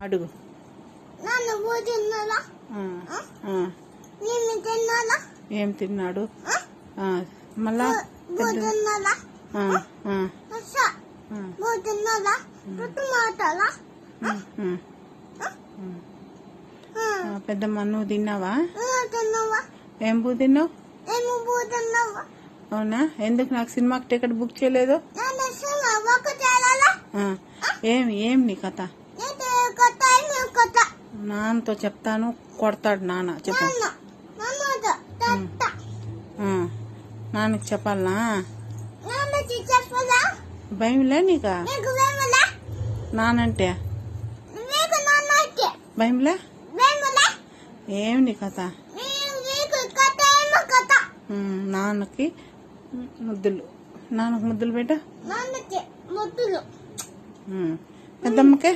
అడుగు ఏం తిన్నాడు మళ్ళా పెద్దమ్మ నువ్వు తిన్నావా? ఏం పూ తిన్నావు? అవునా? ఎందుకు నాకు సినిమాకి టికెట్ బుక్ చేయలేదు? ఏం నీ కథ? నాన్నతో చెప్తాను, కొడతాడు నాన్న. చెప్పు. నాన్నకి చెప్పాలనా? భయంలే నీకా నానంటే? భయంలే? ఏం నీ కథ? నాన్నకి ముద్దులు, నాన్నకు ముద్దులు పెట్ట. పెద్దమ్మకే